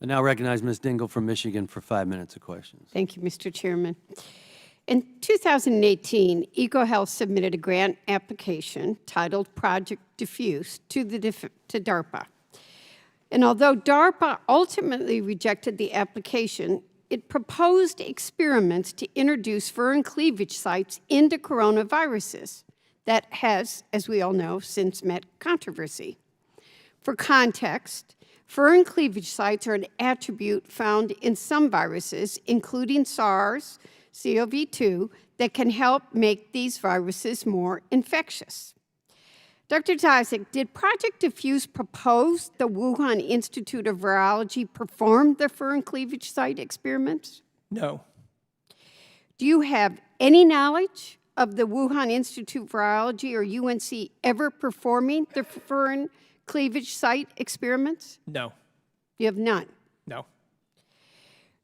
I now recognize Ms. Dingell from Michigan for 5 minutes of questions. Thank you, Mr. Chairman. In 2018, EcoHealth submitted a grant application titled Project Diffuse to DARPA. And although DARPA ultimately rejected the application, it proposed experiments to introduce furin cleavage sites into coronaviruses that has, as we all know, since met controversy. For context, furin cleavage sites are an attribute found in some viruses, including SARS, CoV-2, that can help make these viruses more infectious. Dr. Daszak, did Project Diffuse propose the Wuhan Institute of Virology perform the furin cleavage site experiments? No. Do you have any knowledge of the Wuhan Institute of Virology or UNC ever performing the furin cleavage site experiments? No. You have none? No.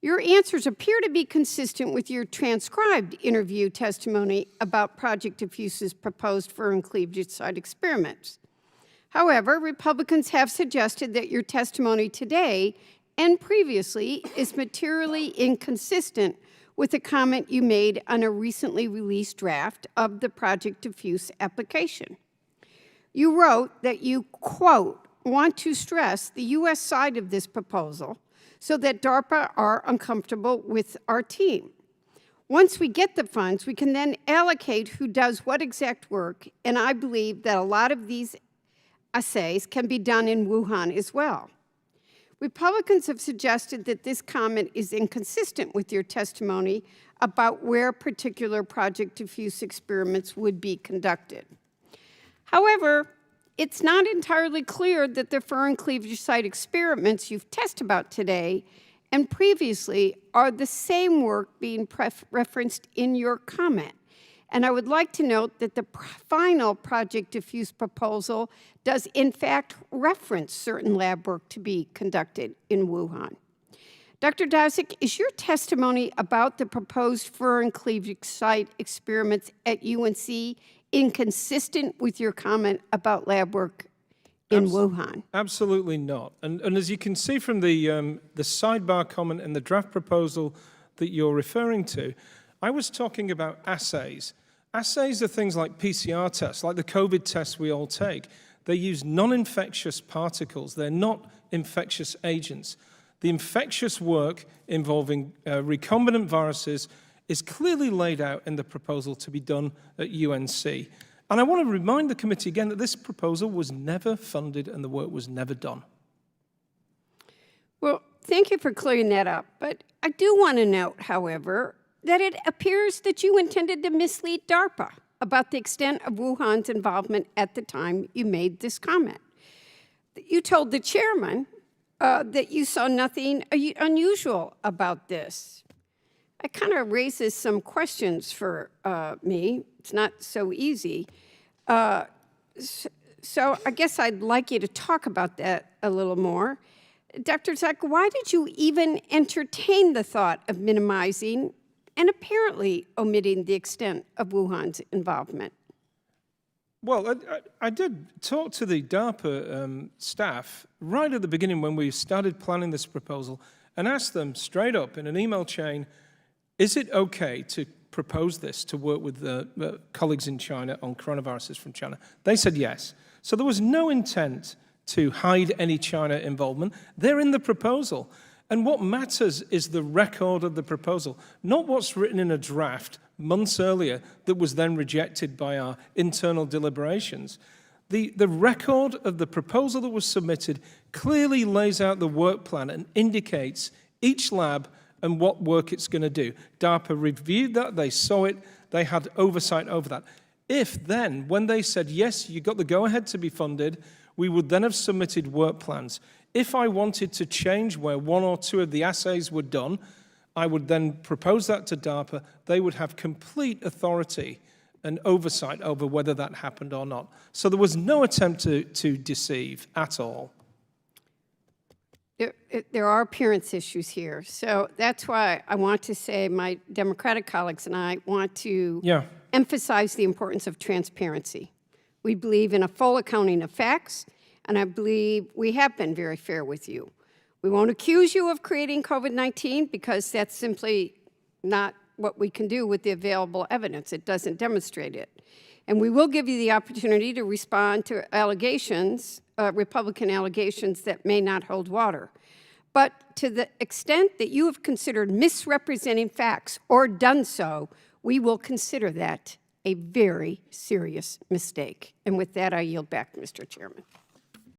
Your answers appear to be consistent with your transcribed interview testimony about Project Diffuse's proposed furin cleavage site experiments. However, Republicans have suggested that your testimony today and previously is materially inconsistent with a comment you made on a recently released draft of the Project Diffuse application. You wrote that you, quote, want to stress the U.S. side of this proposal so that DARPA are uncomfortable with our team. Once we get the funds, we can then allocate who does what exact work, and I believe that a lot of these assays can be done in Wuhan as well. Republicans have suggested that this comment is inconsistent with your testimony about where particular Project Diffuse experiments would be conducted. However, it's not entirely clear that the furin cleavage site experiments you've tested about today and previously are the same work being referenced in your comment. And I would like to note that the final Project Diffuse proposal does in fact reference certain lab work to be conducted in Wuhan. Dr. Daszak, is your testimony about the proposed furin cleavage site experiments at UNC inconsistent with your comment about lab work in Wuhan? Absolutely not. And as you can see from the sidebar comment in the draft proposal that you're referring to, I was talking about assays. Assays are things like PCR tests, like the COVID tests we all take. They use non-infectious particles. They're not infectious agents. The infectious work involving recombinant viruses is clearly laid out in the proposal to be done at UNC. And I want to remind the committee again that this proposal was never funded and the work was never done. Well, thank you for clearing that up. But I do want to note, however, that it appears that you intended to mislead DARPA about the extent of Wuhan's involvement at the time you made this comment. You told the chairman that you saw nothing unusual about this. It kind of raises some questions for me. It's not so easy. So I guess I'd like you to talk about that a little more. Dr. Daszak, why did you even entertain the thought of minimizing and apparently omitting the extent of Wuhan's involvement? Well, I did talk to the DARPA staff right at the beginning when we started planning this proposal and asked them straight up in an email chain, is it okay to propose this to work with the colleagues in China on coronaviruses from China? They said yes. So there was no intent to hide any China involvement. They're in the proposal. And what matters is the record of the proposal, not what's written in a draft months earlier that was then rejected by our internal deliberations. The record of the proposal that was submitted clearly lays out the work plan and indicates each lab and what work it's going to do. DARPA reviewed that, they saw it, they had oversight over that. If then, when they said, yes, you got the go-ahead to be funded, we would then have submitted work plans. If I wanted to change where one or two of the assays were done, I would then propose that to DARPA. They would have complete authority and oversight over whether that happened or not. So there was no attempt to deceive at all. There are appearance issues here. So that's why I want to say my Democratic colleagues and I want to emphasize the importance of transparency. We believe in a full accounting of facts, and I believe we have been very fair with you. We won't accuse you of creating COVID-19 because that's simply not what we can do with the available evidence. It doesn't demonstrate it. And we will give you the opportunity to respond to allegations, Republican allegations that may not hold water. But to the extent that you have considered misrepresenting facts or done so, we will consider that a very serious mistake. And with that, I yield back, Mr. Chairman.